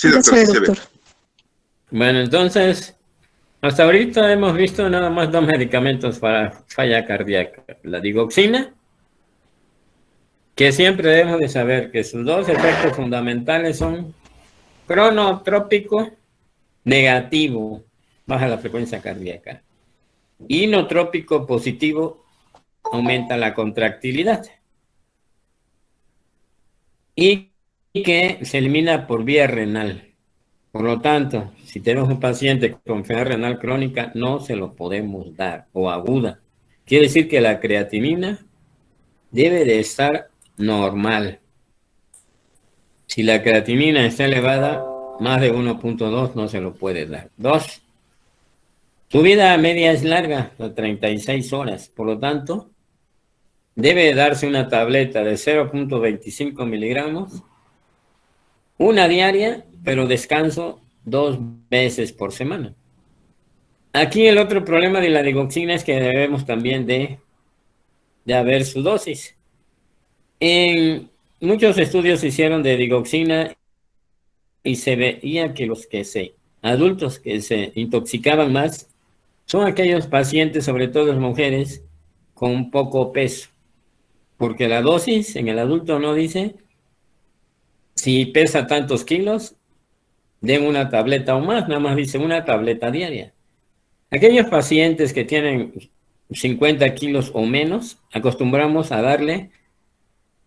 Sí, doctor, sí se ve. Bueno, entonces, hasta ahorita hemos visto nada más 2 medicamentos para falla cardíaca. La digoxina, que siempre debemos de saber que sus 2 efectos fundamentales son cronotrópico negativo, baja la frecuencia cardíaca. Inotrópico positivo, aumenta la contractilidad. Y que se elimina por vía renal. Por lo tanto, si tenemos un paciente con enfermedad renal crónica, no se lo podemos dar, o aguda. Quiere decir que la creatinina debe de estar normal. Si la creatinina está elevada, más de 1.2 no se lo puede dar. 2. Su vida media es larga, de 36 horas. Por lo tanto, debe darse una tableta de 0.25 miligramos, una diaria, pero descanso 2 veces por semana. Aquí el otro problema de la digoxina es que debemos también de haber su dosis. En muchos estudios se hicieron de digoxina y se veía que los adultos que se intoxicaban más son aquellos pacientes, sobre todo las mujeres, con poco peso. Porque la dosis en el adulto no dice si pesa tantos kilos, den una tableta o más, nada más dice una tableta diaria. Aquellos pacientes que tienen 50 kilos o menos, acostumbramos a darle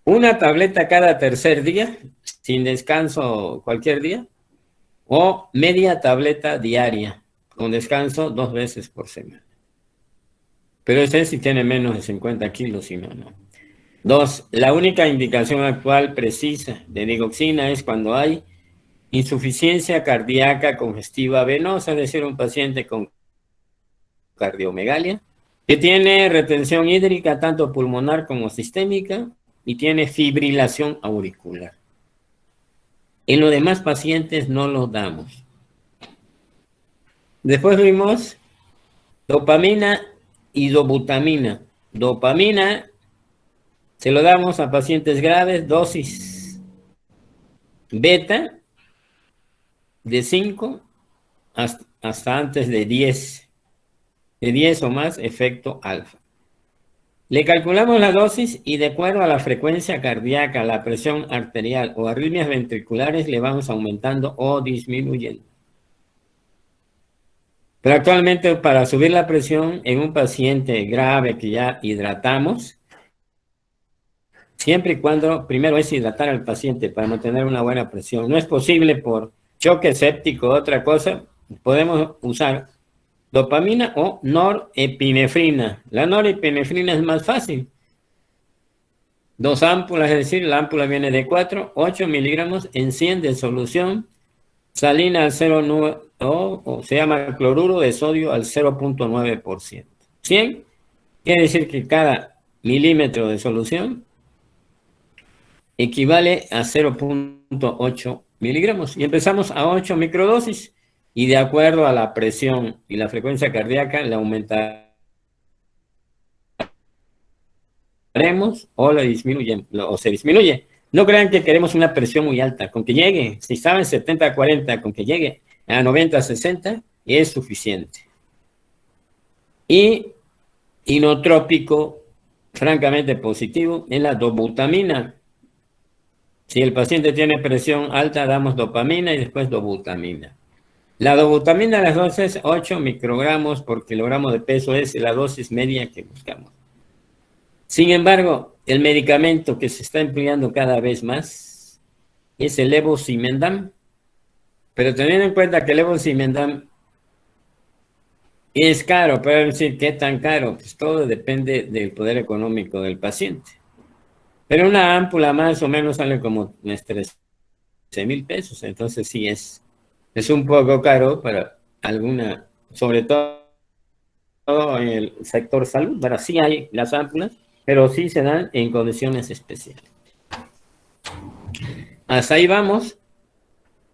una tableta cada tercer día, sin descanso cualquier día, o media tableta diaria, con descanso 2 veces por semana. Pero ese es si tiene menos de 50 kilos, si no, no. 2. La única indicación actual precisa de digoxina es cuando hay insuficiencia cardíaca congestiva venosa, es decir, un paciente con cardiomegalia, que tiene retención hídrica tanto pulmonar como sistémica y tiene fibrilación auricular. En los demás pacientes no los damos. Después vimos dopamina y dobutamina. Dopamina se lo damos a pacientes graves, dosis beta de 5 hasta antes de 10. De 10 o más, efecto alfa. Le calculamos la dosis y de acuerdo a la frecuencia cardíaca, la presión arterial o arritmias ventriculares le vamos aumentando o disminuyendo. Pero actualmente para subir la presión en un paciente grave que ya hidratamos, siempre y cuando primero es hidratar al paciente para mantener una buena presión. No es posible por choque séptico o otra cosa, podemos usar dopamina o norepinefrina. La norepinefrina es más fácil. 2 ámpulas, es decir, la ámpula viene de 4, 8 miligramos en 100 de solución salina al 0,9 o se llama cloruro de sodio al 0.9%. 100 quiere decir que cada milímetro de solución equivale a 0.8 miligramos. Y empezamos a 8 microdosis y de acuerdo a la presión y la frecuencia cardíaca le aumentaremos o le disminuyen o se disminuye. No crean que queremos una presión muy alta. Con que llegue, si saben 70-40, con que llegue a 90-60 es suficiente. Y inotrópico, francamente positivo, es la dobutamina. Si el paciente tiene presión alta, damos dopamina y después dobutamina. La dobutamina, las dosis 8 microgramos por kilogramo de peso es la dosis media que buscamos. Sin embargo, el medicamento que se está empleando cada vez más es el levosimendan, pero teniendo en cuenta que el levosimendan es caro, pero decir, ¿qué tan caro? Pues todo depende del poder económico del paciente. Pero una ámpula más o menos sale como 13,000 pesos, entonces sí es un poco caro para alguna, sobre todo en el sector salud, pero sí hay las ámpulas, pero sí se dan en condiciones especiales. Hasta ahí vamos.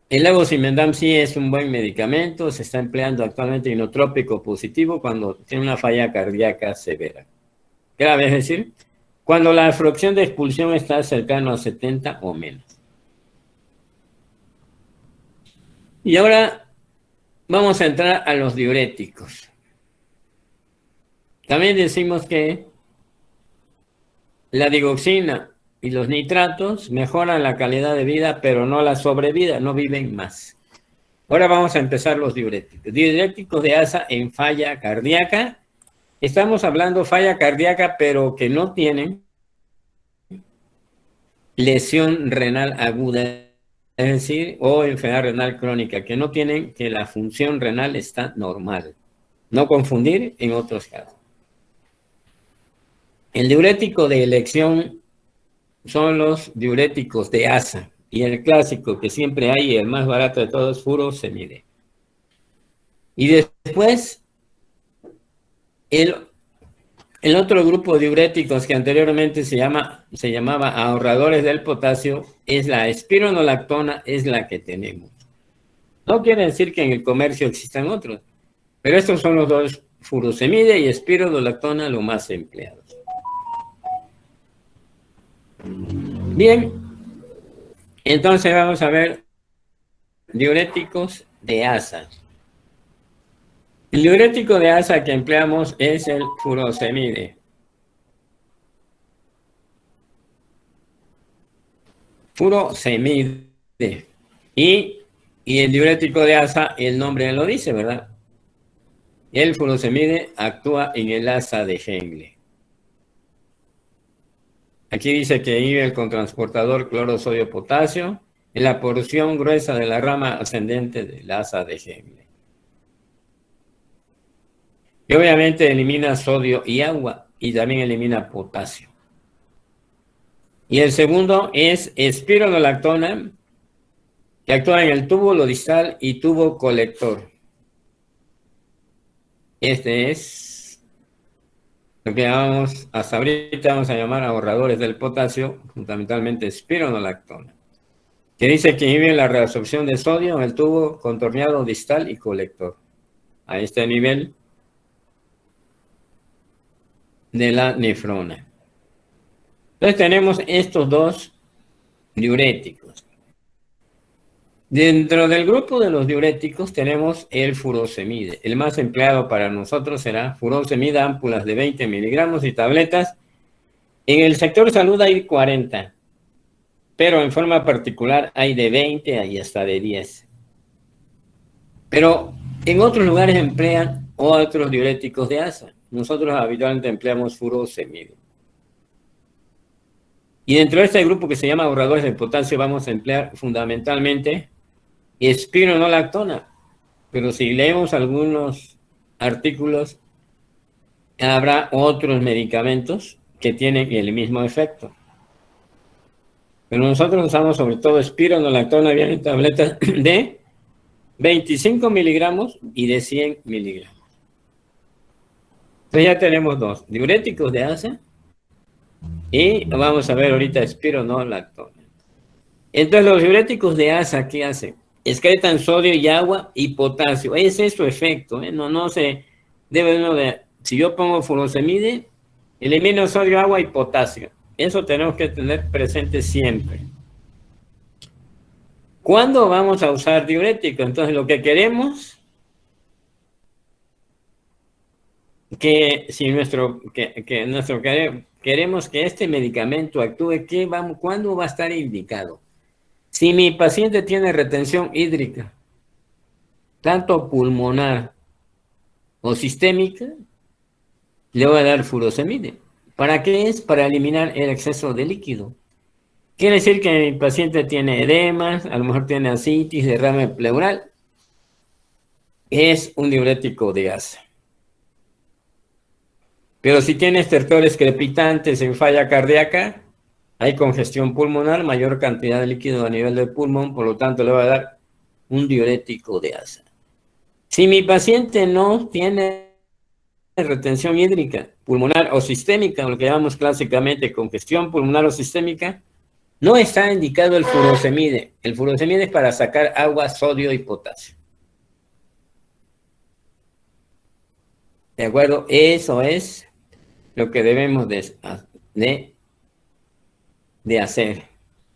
El levosimendan sí es un buen medicamento, se está empleando actualmente inotrópico positivo cuando tiene una falla cardíaca severa. Grave, es decir, cuando la fracción de expulsión está cercano a 70 o menos. Y ahora vamos a entrar a los diuréticos. También decimos que la digoxina y los nitratos mejoran la calidad de vida, pero no la sobrevida, no viven más. Ahora vamos a empezar los diuréticos. Diuréticos de asa en falla cardíaca. Estamos hablando falla cardíaca, pero que no tienen lesión renal aguda, es decir, o enfermedad renal crónica, que no tienen, que la función renal está normal. No confundir en otros casos. El diurético de elección son los diuréticos de asa. Y el clásico que siempre hay, el más barato de todos, furosemide. Y después, el otro grupo de diuréticos que anteriormente se llamaba ahorradores del potasio, es la espironolactona, es la que tenemos. No quiere decir que en el comercio existan otros, pero estos son los dos, furosemide y espironolactona, lo más empleados. Bien, entonces vamos a ver diuréticos de asa. El diurético de asa que empleamos es el furosemide. Furosemide. Y el diurético de asa, el nombre lo dice, ¿verdad? El furosemide actúa en el asa de Henle. Aquí dice que inhibe el cotransportador cloro-sodio-potasio en la porción gruesa de la rama ascendente del asa de Henle. Y obviamente elimina sodio y agua y también elimina potasio. Y el segundo es espironolactona, que actúa en el túbulo distal y tubo colector. Este es lo que llamamos, hasta ahorita vamos a llamar ahorradores del potasio, fundamentalmente espironolactona, que dice que inhibe la reabsorción de sodio en el tubo contorneado distal y colector, a este nivel de la nefrona. Entonces tenemos estos dos diuréticos. Dentro del grupo de los diuréticos tenemos el furosemide. El más empleado para nosotros será furosemide, ámpulas de 20 miligramos y tabletas. En el sector salud hay 40, pero en forma particular hay de 20 y hasta de 10. Pero en otros lugares emplean otros diuréticos de asa. Nosotros habitualmente empleamos furosemide. Y dentro de este grupo que se llama ahorradores de potasio vamos a emplear fundamentalmente espironolactona. Pero si leemos algunos artículos, habrá otros medicamentos que tienen el mismo efecto. Pero nosotros usamos sobre todo espironolactona, viene en tabletas de 25 miligramos y de 100 miligramos. Entonces ya tenemos dos, diuréticos de asa y vamos a ver ahorita espironolactona. Entonces los diuréticos de asa, ¿qué hacen? Excretan sodio y agua y potasio. Ese es su efecto, ¿eh? No se debe uno de... Si yo pongo furosemide, elimino sodio, agua y potasio. Eso tenemos que tener presente siempre. ¿Cuándo vamos a usar diurético? Entonces lo que queremos, queremos que este medicamento actúe, ¿cuándo va a estar indicado? Si mi paciente tiene retención hídrica, tanto pulmonar o sistémica, le voy a dar furosemide. ¿Para qué es? Para eliminar el exceso de líquido. Quiere decir que mi paciente tiene edemas, a lo mejor tiene ascitis, derrame pleural. Es un diurético de asa. Pero si tiene estertores crepitantes en falla cardíaca, hay congestión pulmonar, mayor cantidad de líquido a nivel del pulmón, por lo tanto le voy a dar un diurético de asa. Si mi paciente no tiene retención hídrica pulmonar o sistémica, lo que llamamos clásicamente congestión pulmonar o sistémica, no está indicado el furosemide. El furosemide es para sacar agua, sodio y potasio. ¿De acuerdo? Eso es lo que debemos de hacer,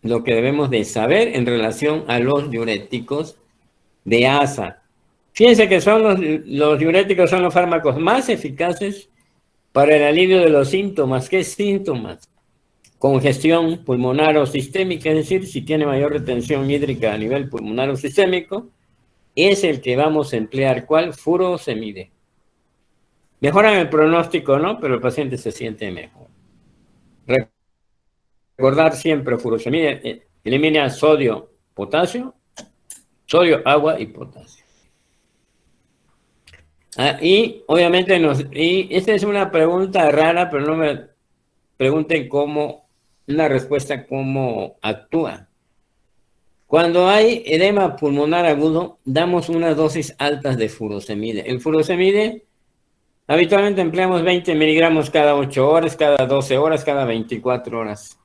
lo que debemos de saber en relación a los diuréticos de ASA. Fíjense que son los diuréticos son los fármacos más eficaces para el alivio de los síntomas. ¿Qué síntomas? Congestión pulmonar o sistémica, es decir, si tiene mayor retención hídrica a nivel pulmonar o sistémico, es el que vamos a emplear. ¿Cuál? Furosemide. Mejoran el pronóstico, ¿no? Pero el paciente se siente mejor. Recordar siempre, furosemide elimina sodio, potasio, sodio, agua y potasio. Y obviamente esta es una pregunta rara, pero no me pregunten una respuesta cómo actúa. Cuando hay edema pulmonar agudo, damos unas dosis altas de furosemide. El furosemide habitualmente empleamos 20 miligramos cada 8 horas, cada 12 horas, cada 24 horas.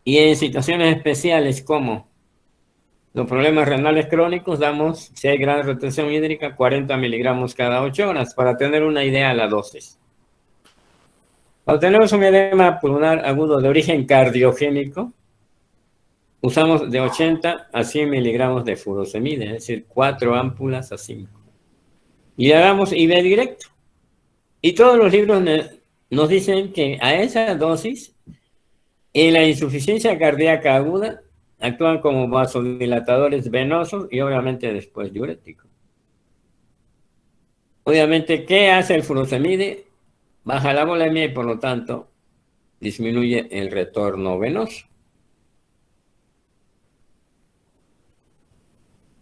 Y en situaciones especiales como los problemas renales crónicos, damos, si hay gran retención hídrica, 40 miligramos cada 8 horas, para tener una idea de la dosis. Cuando tenemos un edema pulmonar agudo de origen cardiogénico, usamos de 80 a 100 miligramos de furosemide, es decir, 4 ámpulas a 5. Y le damos IV directo. Y todos los libros nos dicen que a esa dosis, en la insuficiencia cardíaca aguda, actúan como vasodilatadores venosos y obviamente después diuréticos. Obviamente, ¿qué hace el furosemide? Baja la volemia y por lo tanto disminuye el retorno venoso.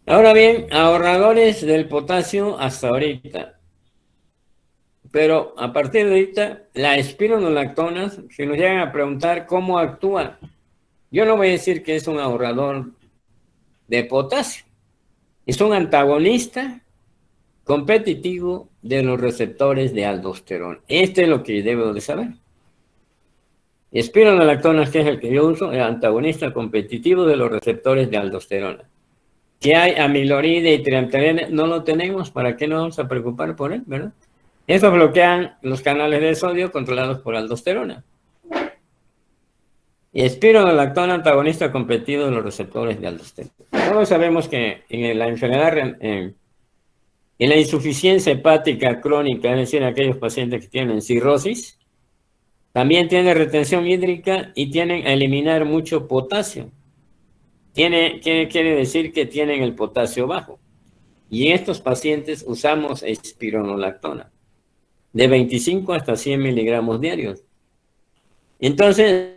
Ahora bien, ahorradores del potasio hasta ahorita. Pero a partir de ahorita, la espironolactona, si nos llegan a preguntar cómo actúa, yo no voy a decir que es un ahorrador de potasio. Es un antagonista competitivo de los receptores de aldosterona. Esto es lo que debo de saber. Espironolactona, que es el que yo uso, es antagonista competitivo de los receptores de aldosterona. Que hay amiloride y triamterena, no lo tenemos, ¿para qué nos vamos a preocupar por él, verdad? Eso bloquean los canales de sodio controlados por aldosterona. Y espironolactona, antagonista competitivo de los receptores de aldosterona. Todos sabemos que en la enfermedad, en la insuficiencia hepática crónica, es decir, aquellos pacientes que tienen cirrosis, también tienen retención hídrica y tienen a eliminar mucho potasio. Quiere decir que tienen el potasio bajo. Y en estos pacientes usamos espironolactona, de 25 hasta 100 miligramos diarios. Entonces,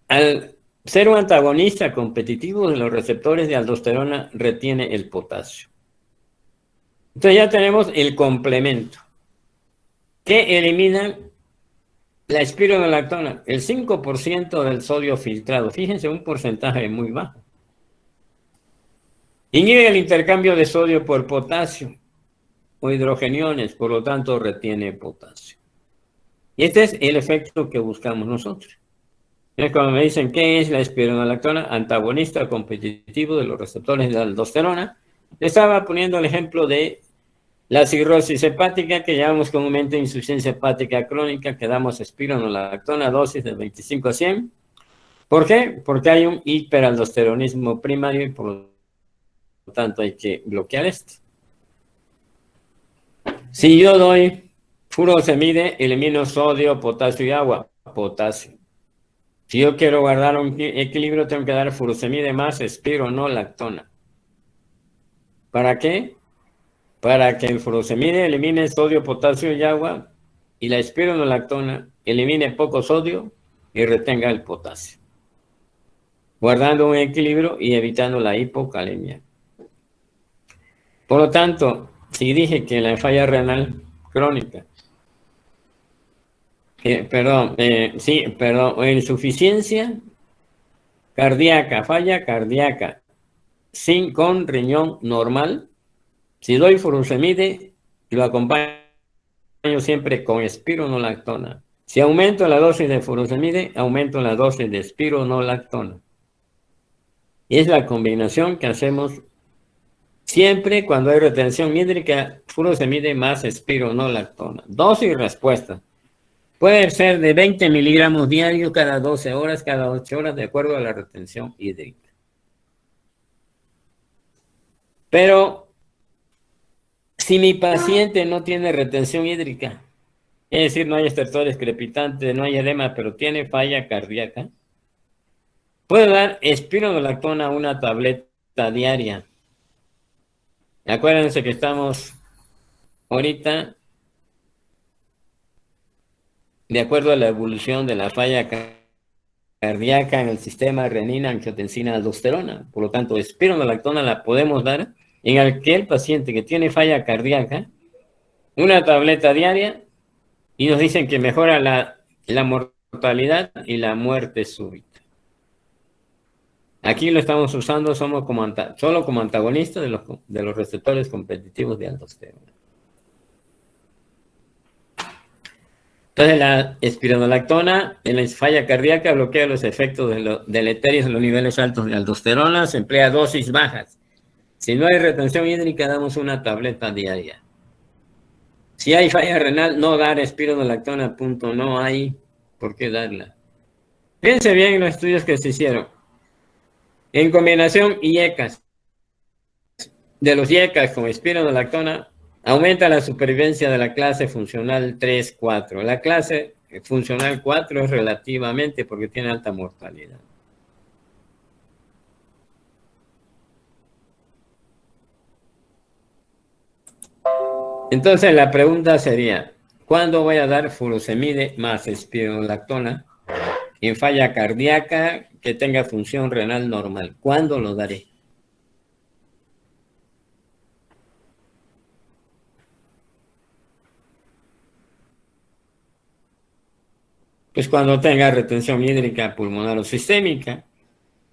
al ser un antagonista competitivo de los receptores de aldosterona, retiene el potasio. Entonces ya tenemos el complemento, que elimina la espironolactona, el 5% del sodio filtrado. Fíjense, un porcentaje muy bajo. Inhibe el intercambio de sodio por potasio o hidrogeniones, por lo tanto retiene potasio. Y este es el efecto que buscamos nosotros. Es cuando me dicen, ¿qué es la espironolactona? Antagonista competitivo de los receptores de aldosterona. Le estaba poniendo el ejemplo de la cirrosis hepática, que llamamos comúnmente insuficiencia hepática crónica, que damos espironolactona, dosis de 25 a 100. ¿Por qué? Porque hay un hiperaldosteronismo primario y por lo tanto hay que bloquear esto. Si yo doy furosemide, elimino sodio, potasio y agua. Potasio. Si yo quiero guardar un equilibrio, tengo que dar furosemide más espironolactona. ¿Para qué? Para que el furosemide elimine sodio, potasio y agua, y la espironolactona elimine poco sodio y retenga el potasio, guardando un equilibrio y evitando la hipocalemia. Por lo tanto, si dije que la falla renal crónica, insuficiencia cardíaca, falla cardíaca, con riñón normal, si doy furosemide, lo acompaño siempre con espironolactona. Si aumento la dosis de furosemide, aumento la dosis de espironolactona. Y es la combinación que hacemos siempre cuando hay retención hídrica, furosemide más espironolactona. Dosis y respuesta. Puede ser de 20 miligramos diarios cada 12 horas, cada 8 horas, de acuerdo a la retención hídrica. Pero si mi paciente no tiene retención hídrica, es decir, no hay estertores crepitantes, no hay edema, pero tiene falla cardíaca, puedo dar espironolactona, una tableta diaria. Acuérdense que estamos ahorita, de acuerdo a la evolución de la falla cardíaca en el sistema renina, angiotensina, aldosterona. Por lo tanto, espironolactona la podemos dar en aquel paciente que tiene falla cardíaca, una tableta diaria, y nos dicen que mejora la mortalidad y la muerte súbita. Aquí lo estamos usando solo como antagonista de los receptores competitivos de aldosterona. Entonces, la espironolactona en la falla cardíaca bloquea los efectos deleterios de los niveles altos de aldosterona, se emplea dosis bajas. Si no hay retención hídrica, damos una tableta diaria. Si hay falla renal, no dar espironolactona, punto. No hay por qué darla. Fíjense bien en los estudios que se hicieron. En combinación IECAS, de los IECAS con espironolactona, aumenta la supervivencia de la clase funcional 3-4. La clase funcional 4 es relativamente porque tiene alta mortalidad. Entonces la pregunta sería, ¿cuándo voy a dar furosemide más espironolactona en falla cardíaca que tenga función renal normal? ¿Cuándo lo daré? Pues cuando tenga retención hídrica pulmonar o sistémica,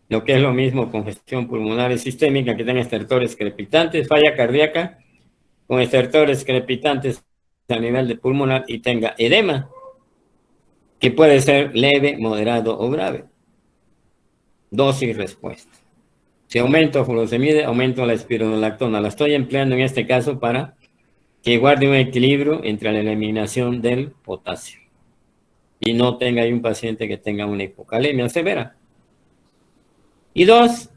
lo que es lo mismo congestión pulmonar y sistémica, que tenga estertores crepitantes, falla cardíaca con estertores crepitantes a nivel de pulmonar y tenga edema, que puede ser leve, moderado o grave. Dosis respuesta. Si aumento furosemide, aumento la espironolactona. La estoy empleando en este caso para que guarde un equilibrio entre la eliminación del potasio y no tenga ahí un paciente que tenga una hipocalemia severa. Y 2,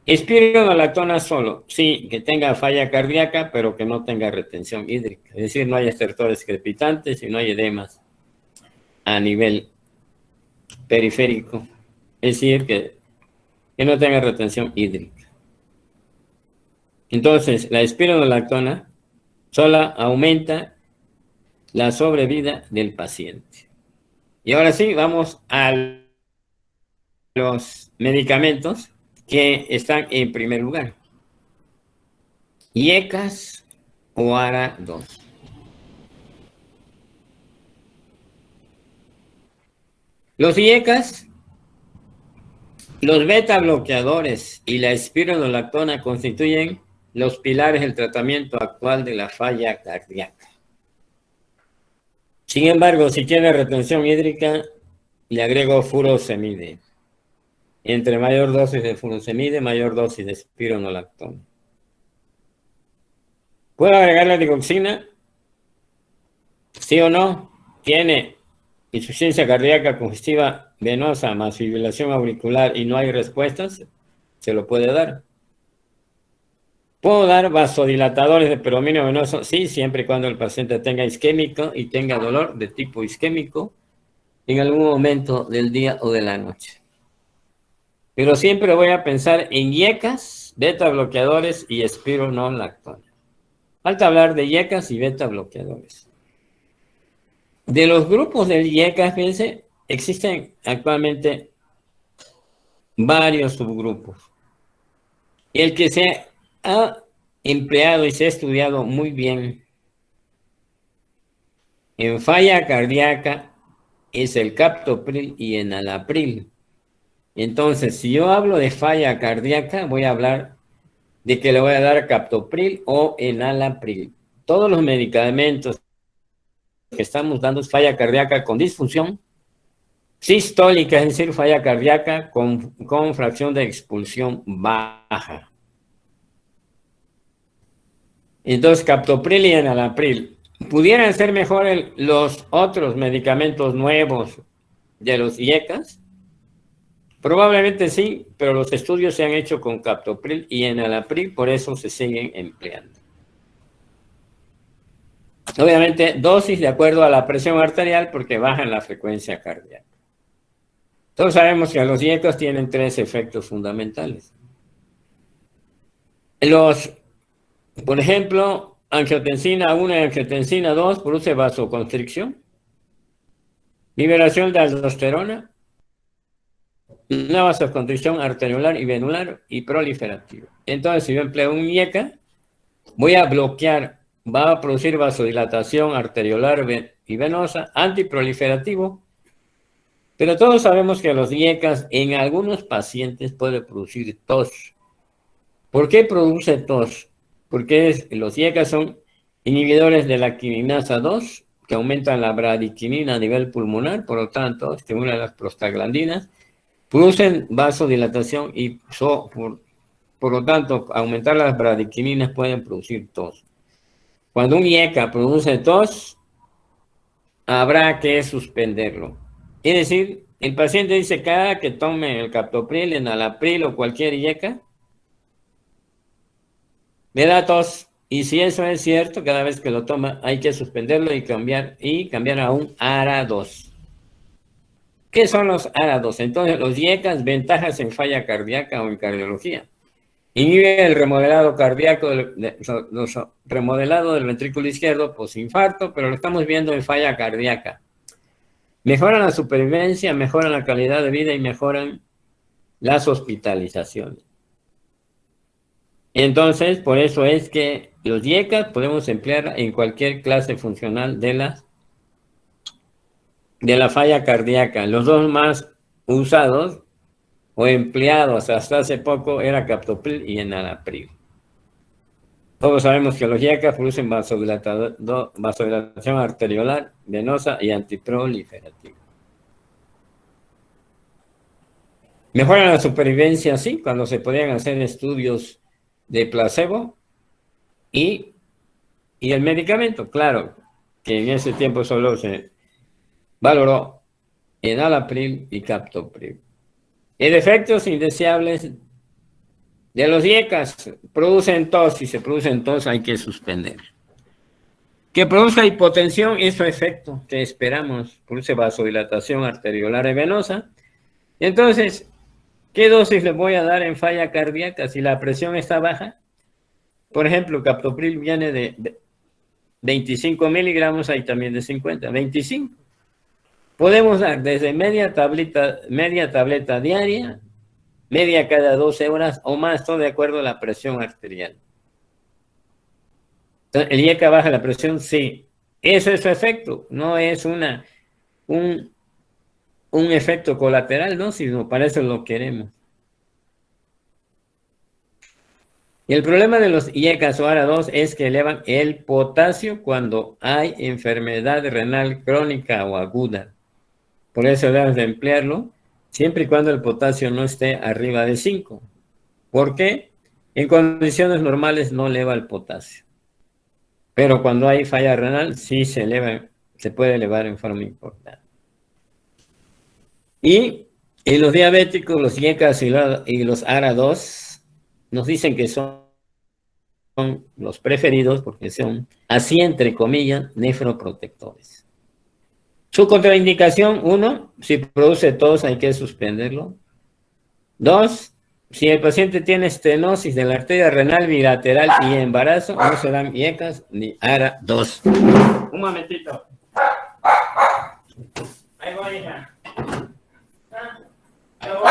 espironolactona solo, sí, que tenga falla cardíaca, pero que no tenga retención hídrica. Es decir, no hay estertores crepitantes y no hay edemas a nivel periférico. Es decir, que no tenga retención hídrica. Entonces, la espironolactona solo aumenta la sobrevida del paciente. Y ahora sí, vamos a los medicamentos que están en primer lugar. IECAS o ARA2. Los IECAS, los beta bloqueadores y la espironolactona constituyen los pilares del tratamiento actual de la falla cardíaca. Sin embargo, si tiene retención hídrica, le agrego furosemide. Entre mayor dosis de furosemide, mayor dosis de espironolactona. ¿Puedo agregar la digoxina? ¿Sí o no? Tiene insuficiencia cardíaca congestiva venosa más fibrilación auricular y no hay respuestas, se lo puede dar. ¿Puedo dar vasodilatadores de predominio venoso? Sí, siempre y cuando el paciente tenga isquémico y tenga dolor de tipo isquémico en algún momento del día o de la noche. Pero siempre voy a pensar en IECAS, beta bloqueadores y espironolactona. Falta hablar de IECAS y beta bloqueadores. De los grupos del IECAS, fíjense, existen actualmente varios subgrupos. El que se ha empleado y se ha estudiado muy bien en falla cardíaca es el captopril y enalapril. Entonces, si yo hablo de falla cardíaca, voy a hablar de que le voy a dar captopril o enalapril. Todos los medicamentos que estamos dando es falla cardíaca con disfunción sistólica, es decir, falla cardíaca con fracción de expulsión baja. Entonces, captopril y enalapril. ¿Pudieran ser mejor los otros medicamentos nuevos de los IECAS? Probablemente sí, pero los estudios se han hecho con captopril y enalapril, por eso se siguen empleando. Obviamente, dosis de acuerdo a la presión arterial porque bajan la frecuencia cardíaca. Todos sabemos que los IECAs tienen 3 efectos fundamentales. Por ejemplo, angiotensina 1 y angiotensina 2 produce vasoconstricción, liberación de aldosterona, una vasoconstricción arteriolar y venular y proliferativa. Entonces, si yo empleo un IECA, voy a bloquear, va a producir vasodilatación arteriolar y venosa, antiproliferativo, pero todos sabemos que los IECAs en algunos pacientes pueden producir tos. ¿Por qué produce tos? Porque los IECAs son inhibidores de la quininasa 2, que aumentan la bradiquinina a nivel pulmonar, por lo tanto, estimulan las prostaglandinas, producen vasodilatación y por lo tanto, aumentar las bradiquininas pueden producir tos. Cuando un IECA produce tos, habrá que suspenderlo. Es decir, el paciente dice cada que tome el captopril, enalapril o cualquier IECA, me da tos. Y si eso es cierto, cada vez que lo toma hay que suspenderlo y cambiar a un ARA2. ¿Qué son los ARA2? Entonces, los IECAs, ventajas en falla cardíaca o en cardiología. Inhibe el remodelado cardíaco, remodelado del ventrículo izquierdo posinfarto, pero lo estamos viendo en falla cardíaca. Mejoran la supervivencia, mejoran la calidad de vida y mejoran las hospitalizaciones. Entonces, por eso es que los IECAs podemos emplear en cualquier clase funcional de la falla cardíaca. Los dos más usados o empleados hasta hace poco era captopril y enalapril. Todos sabemos que los IECAs producen vasodilatación arteriolar, venosa y antiproliferativa. Mejoran la supervivencia, sí, cuando se podían hacer estudios de placebo y el medicamento, claro, que en ese tiempo solo se valoró enalapril y captopril. El efectos indeseables de los IECAs producen tos. Si se producen tos hay que suspender. Que produzca hipotensión es su efecto que esperamos. Produce vasodilatación arteriolar y venosa. Entonces, ¿qué dosis le voy a dar en falla cardíaca si la presión está baja? Por ejemplo, captopril viene de 25 miligramos, hay también de 50, 25. Podemos dar desde media tableta diaria, media cada 12 horas o más, todo de acuerdo a la presión arterial. Entonces, ¿el IECA baja la presión? Sí. Eso es su efecto, no es un efecto colateral, ¿no? Sino para eso lo queremos. Y el problema de los IECAs o ARA2 es que elevan el potasio cuando hay enfermedad renal crónica o aguda. Por eso debemos de emplearlo siempre y cuando el potasio no esté arriba de 5. ¿Por qué? En condiciones normales no eleva el potasio. Pero cuando hay falla renal sí se puede elevar en forma importante. Y en los diabéticos, los IECAs y los ARA2 nos dicen que son los preferidos porque son, así entre comillas, nefroprotectores. Su contraindicación: 1, si produce tos hay que suspenderlo. 2, si el paciente tiene estenosis de la arteria renal bilateral y embarazo, no se dan IECAs ni ARA2. Un momentito. Ahí voy, hija. Ahí voy.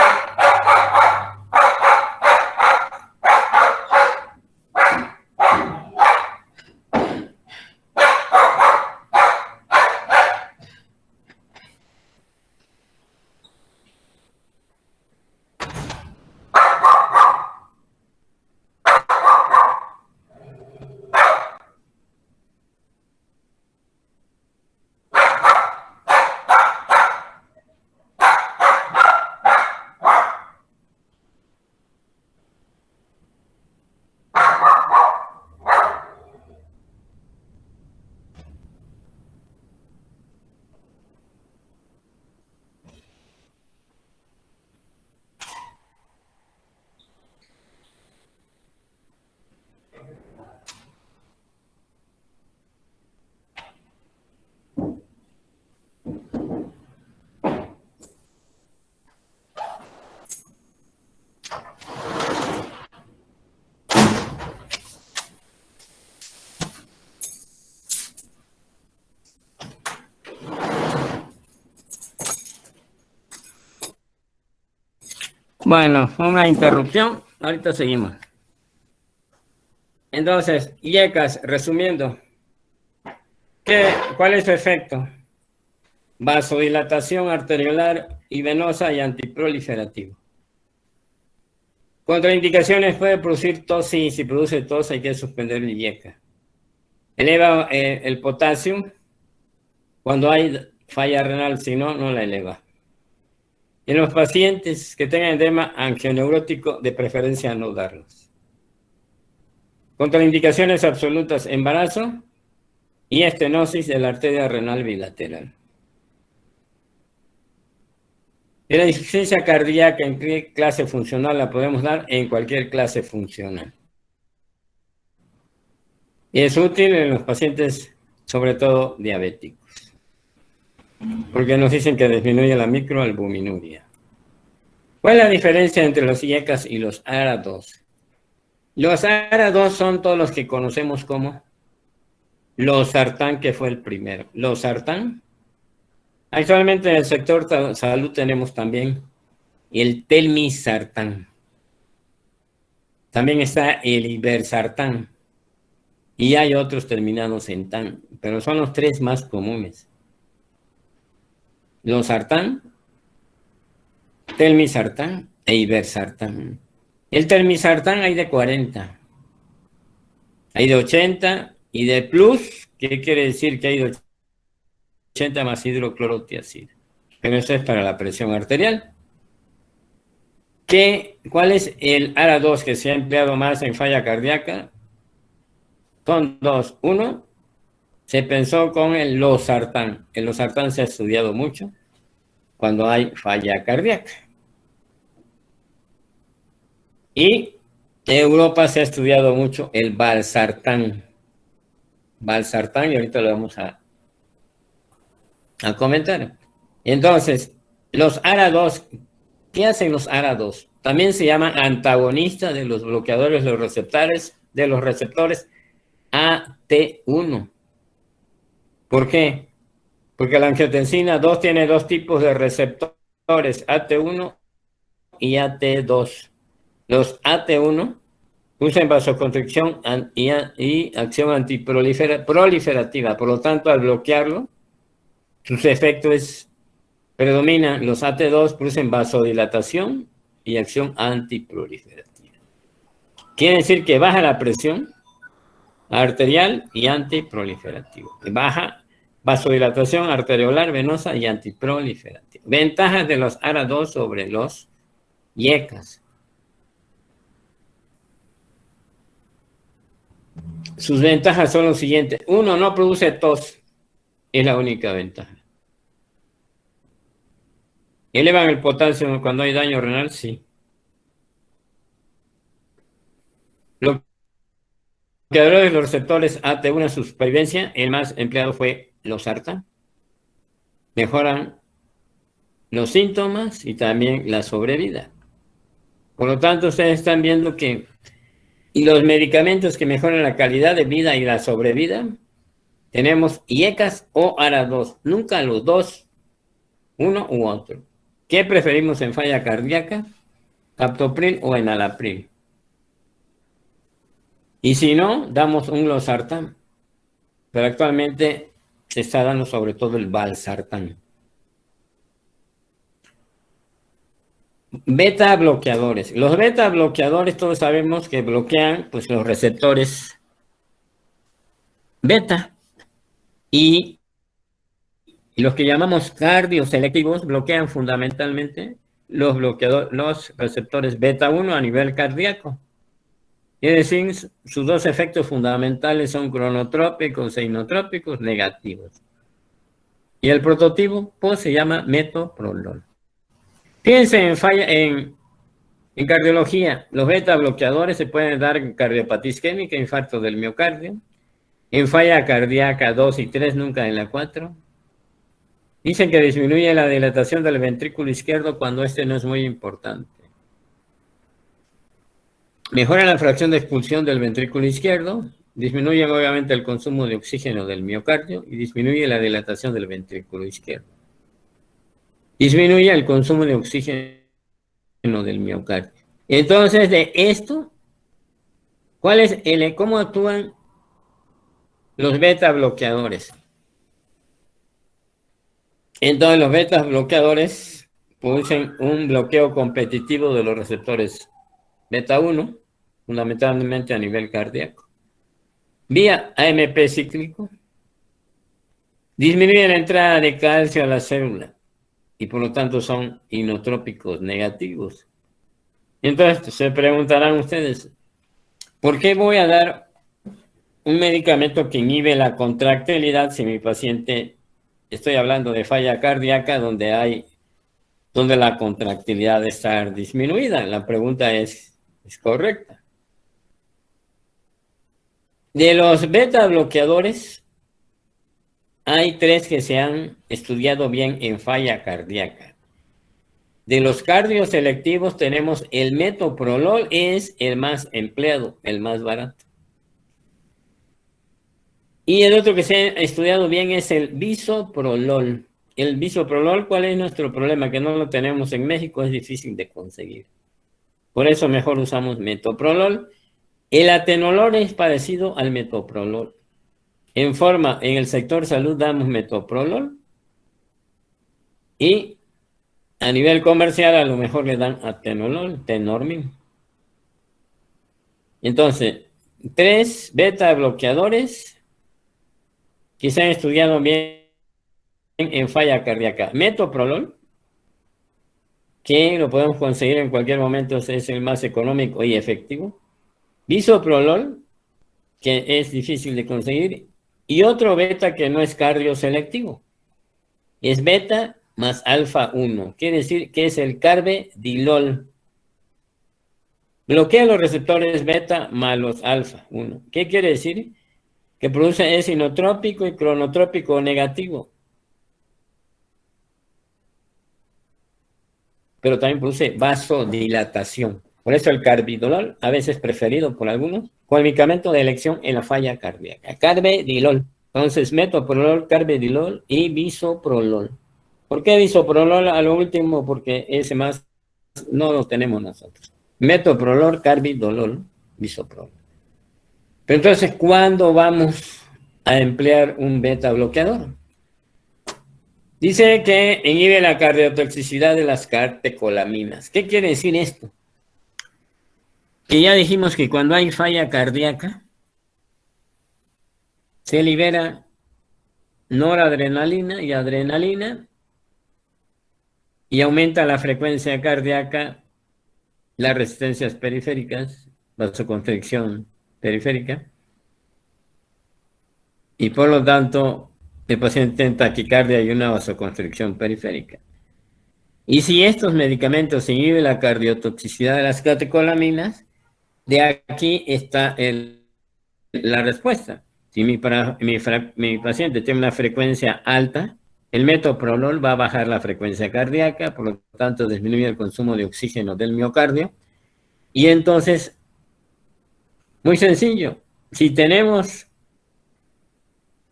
Bueno, una interrupción. Ahorita seguimos. Entonces, IECAS, resumiendo, ¿cuál es su efecto? Vasodilatación arteriolar y venosa y antiproliferativo. Contraindicaciones: puede producir tos, y si produce tos hay que suspender el IECA. Eleva el potasio cuando hay falla renal, si no, no la eleva. En los pacientes que tengan edema angioneurótico, de preferencia no darlos. Contraindicaciones absolutas: embarazo y estenosis de la arteria renal bilateral. Y la insuficiencia cardíaca, ¿en qué clase funcional la podemos dar? En cualquier clase funcional. Y es útil en los pacientes, sobre todo diabéticos, porque nos dicen que disminuye la microalbuminuria. ¿Cuál es la diferencia entre los IECAS y los ARA2? Los ARA2 son todos los que conocemos como losartán, que fue el primero. Losartán. Actualmente en el sector salud tenemos también el telmisartán. También está el ibersartán. Y hay otros terminados en tan, pero son los tres más comunes. Losartán, telmisartán e ibersartán. El telmisartán hay de 40, hay de 80 y de plus, ¿qué quiere decir? Que hay de 80 más hidroclorotiazida. Pero eso es para la presión arterial. ¿Cuál es el ARA2 que se ha empleado más en falla cardíaca? Son dos. Uno, se pensó con el losartán. El losartán se ha estudiado mucho cuando hay falla cardíaca. Y en Europa se ha estudiado mucho el valsartán. Valsartán, y ahorita lo vamos a comentar. Entonces, los ARA2, ¿qué hacen los ARA2? También se llaman antagonistas de los bloqueadores de los receptores AT1. ¿Por qué? Porque la angiotensina 2 tiene dos tipos de receptores, AT1 y AT2. Los AT1 usan vasoconstricción y acción antiproliferativa. Por lo tanto, al bloquearlo, sus efectos predominan. Los AT2 producen vasodilatación y acción antiproliferativa. Quiere decir que baja la presión arterial y antiproliferativa. Baja vasodilatación arteriolar, venosa y antiproliferativa. Ventajas de los ARA2 sobre los IECAS. Sus ventajas son los siguientes. Uno, no produce tos. Es la única ventaja. ¿Elevan el potasio cuando hay daño renal? Sí. Bloqueadores de los receptores AT1 en su supervivencia, el más empleado fue losartán. Mejoran los síntomas y también la sobrevida. Por lo tanto, ustedes están viendo que los medicamentos que mejoran la calidad de vida y la sobrevida, tenemos IECAS o ARA2, nunca los dos, uno u otro. ¿Qué preferimos en falla cardíaca? Captopril o enalapril. Y si no, damos un losartán. Pero actualmente se está dando sobre todo el valsartán. Beta bloqueadores. Los beta bloqueadores todos sabemos que bloquean pues, los receptores beta. Y los que llamamos cardioselectivos bloquean fundamentalmente los receptores beta 1 a nivel cardíaco. Es decir, sus dos efectos fundamentales son cronotrópicos e inotrópicos negativos. Y el prototipo pues, se llama metoprolol. Fíjense en cardiología, los beta bloqueadores se pueden dar en cardiopatía isquémica, infarto del miocardio, en falla cardíaca 2 y 3, nunca en la 4. Dicen que disminuye la dilatación del ventrículo izquierdo cuando este no es muy importante. Mejora la fracción de expulsión del ventrículo izquierdo, disminuye obviamente el consumo de oxígeno del miocardio y disminuye la dilatación del ventrículo izquierdo. Disminuye el consumo de oxígeno del miocardio. Entonces, de esto, ¿cómo actúan los beta bloqueadores? Entonces, los beta bloqueadores producen un bloqueo competitivo de los receptores beta 1, fundamentalmente a nivel cardíaco, vía AMP cíclico, disminuye la entrada de calcio a la célula y por lo tanto son inotrópicos negativos. Entonces se preguntarán ustedes, ¿por qué voy a dar un medicamento que inhibe la contractilidad si mi paciente, estoy hablando de falla cardíaca donde la contractilidad está disminuida? La pregunta es correcta. De los beta bloqueadores, hay 3 que se han estudiado bien en falla cardíaca. De los cardioselectivos tenemos el metoprolol, es el más empleado, el más barato. Y el otro que se ha estudiado bien es el bisoprolol. El bisoprolol, ¿cuál es nuestro problema? Que no lo tenemos en México, es difícil de conseguir. Por eso mejor usamos metoprolol. El atenolol es parecido al metoprolol. En el sector salud damos metoprolol y a nivel comercial a lo mejor le dan atenolol, tenormin. Entonces, 3 beta bloqueadores que se han estudiado bien en falla cardíaca. Metoprolol, que lo podemos conseguir en cualquier momento, es el más económico y efectivo. Bisoprolol, que es difícil de conseguir. Y otro beta que no es cardioselectivo. Es beta más alfa 1. Quiere decir que es el carbedilol. Bloquea los receptores beta más los alfa 1. ¿Qué quiere decir? Que es inotrópico y cronotrópico negativo. Pero también produce vasodilatación. Por eso el carbidolol, a veces preferido por algunos, con el medicamento de elección en la falla cardíaca. Carbedilol. Entonces, metoprolol, carbedilol y bisoprolol. ¿Por qué bisoprolol a lo último? Porque ese más no lo tenemos nosotros. Metoprolol, carbidolol, bisoprolol. Pero entonces, ¿cuándo vamos a emplear un beta bloqueador? Dice que inhibe la cardiotoxicidad de las catecolaminas. ¿Qué quiere decir esto? Que ya dijimos que cuando hay falla cardíaca, se libera noradrenalina y adrenalina y aumenta la frecuencia cardíaca, las resistencias periféricas, vasoconstricción periférica, y por lo tanto el paciente tiene taquicardia y una vasoconstricción periférica. Y si estos medicamentos inhiben la cardiotoxicidad de las catecolaminas, de aquí está la respuesta. Si mi paciente tiene una frecuencia alta, el metoprolol va a bajar la frecuencia cardíaca, por lo tanto disminuye el consumo de oxígeno del miocardio. Y entonces, muy sencillo, si tenemos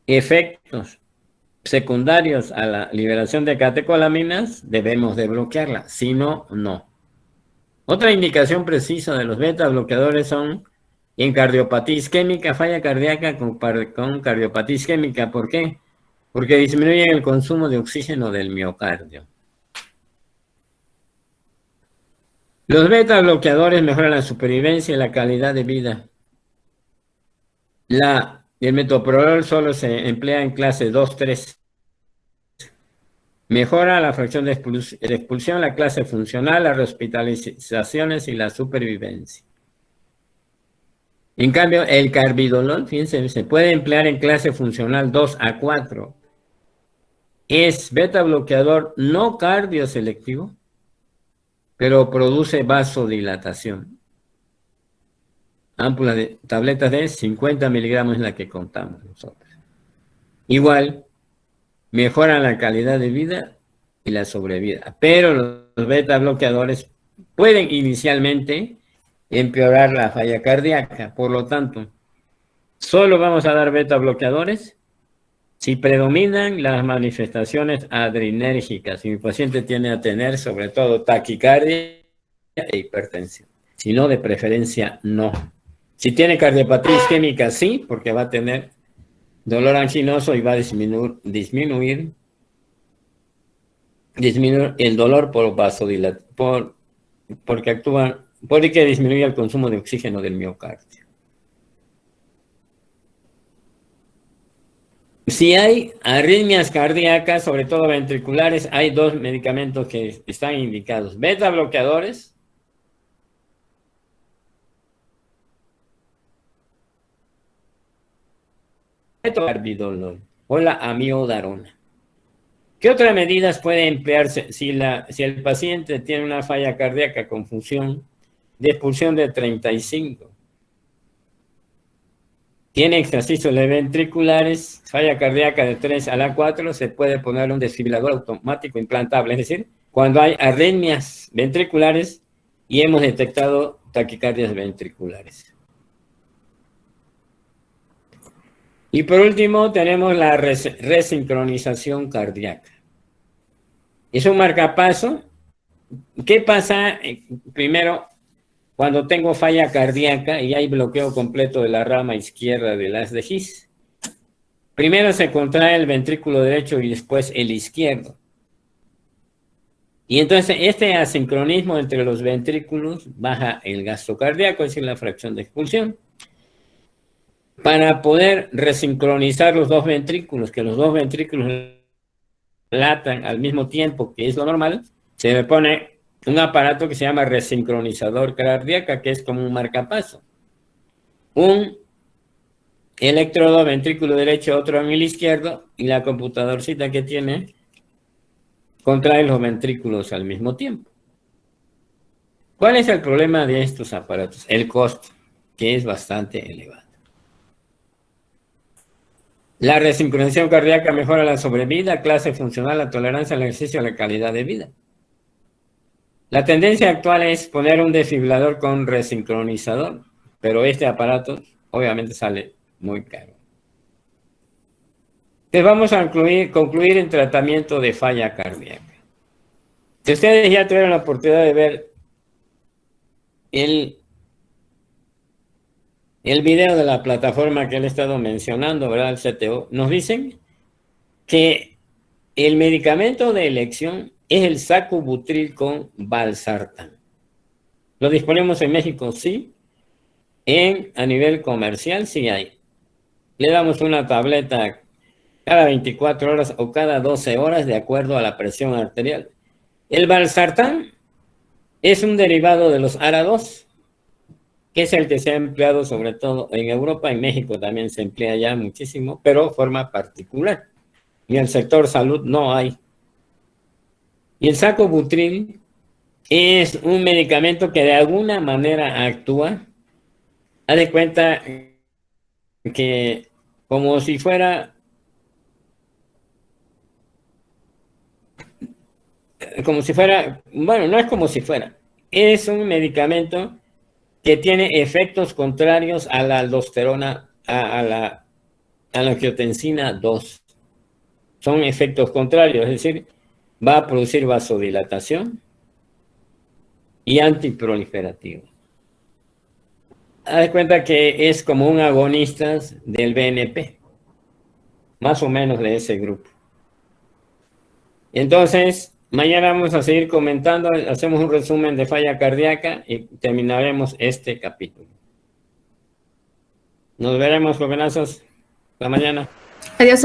efectos secundarios a la liberación de catecolaminas, debemos de bloquearla, si no, no. Otra indicación precisa de los beta bloqueadores son en cardiopatía isquémica, falla cardíaca con cardiopatía isquémica. ¿Por qué? Porque disminuyen el consumo de oxígeno del miocardio. Los beta bloqueadores mejoran la supervivencia y la calidad de vida. El metoprolol solo se emplea en clase 2-3. Mejora la fracción de expulsión, la clase funcional, las hospitalizaciones y la supervivencia. En cambio, el carbidolol, fíjense, se puede emplear en clase funcional 2-4. Es beta bloqueador no cardioselectivo, pero produce vasodilatación. Ámpula de tabletas de 50 miligramos es la que contamos nosotros. Igual, mejoran la calidad de vida y la sobrevida. Pero los beta bloqueadores pueden inicialmente empeorar la falla cardíaca. Por lo tanto, solo vamos a dar beta bloqueadores si predominan las manifestaciones adrenérgicas. Si mi paciente tiene a tener sobre todo taquicardia e hipertensión. Si no, de preferencia, no. Si tiene cardiopatía isquémica, sí, porque va a tener dolor anginoso y va a disminuir el dolor por vasodilatación, porque disminuye el consumo de oxígeno del miocardio. Si hay arritmias cardíacas, sobre todo ventriculares, hay dos medicamentos que están indicados: beta bloqueadores carbidolol o la amiodarona. ¿Qué otras medidas pueden emplearse si el paciente tiene una falla cardíaca con función de expulsión de 35? Tiene extracisios ventriculares, falla cardíaca de 3 a la 4, se puede poner un desfibrilador automático implantable. Es decir, cuando hay arritmias ventriculares y hemos detectado taquicardias ventriculares. Y por último, tenemos la resincronización cardíaca. Es un marcapaso. ¿Qué pasa? Primero, cuando tengo falla cardíaca y hay bloqueo completo de la rama izquierda del haz de His. Primero se contrae el ventrículo derecho y después el izquierdo. Y entonces este asincronismo entre los ventrículos baja el gasto cardíaco, es decir, la fracción de expulsión. Para poder resincronizar los dos ventrículos, que los dos ventrículos latan al mismo tiempo, que es lo normal, se le pone un aparato que se llama resincronizador cardíaco, que es como un marcapaso. Un electrodo ventrículo derecho, otro en el izquierdo, y la computadorcita que tiene contrae los ventrículos al mismo tiempo. ¿Cuál es el problema de estos aparatos? El costo, que es bastante elevado. La resincronización cardíaca mejora la sobrevida, clase funcional, la tolerancia al ejercicio y la calidad de vida. La tendencia actual es poner un desfibrilador con resincronizador, pero este aparato obviamente sale muy caro. Entonces vamos a concluir el tratamiento de falla cardíaca. Si ustedes ya tuvieron la oportunidad de ver el video de la plataforma que le he estado mencionando, ¿verdad? El CTO, nos dicen que el medicamento de elección es el sacubitril con valsartán. ¿Lo disponemos en México? Sí. A nivel comercial sí hay. Le damos una tableta cada 24 horas o cada 12 horas de acuerdo a la presión arterial. El valsartán es un derivado de los ARA2, que es el que se ha empleado sobre todo en Europa. En México también se emplea ya muchísimo, pero de forma particular. Y en el sector salud no hay. Y el sacubitril es un medicamento que de alguna manera actúa. Haz de cuenta que como si fuera bueno, no es como si fuera, es un medicamento que tiene efectos contrarios a la aldosterona, a la angiotensina 2. Son efectos contrarios, es decir, va a producir vasodilatación y antiproliferativo. Haz de cuenta que es como un agonista del BNP, más o menos de ese grupo. Entonces, mañana vamos a seguir comentando, hacemos un resumen de falla cardíaca y terminaremos este capítulo. Nos veremos, jovenazos, hasta mañana. Adiós.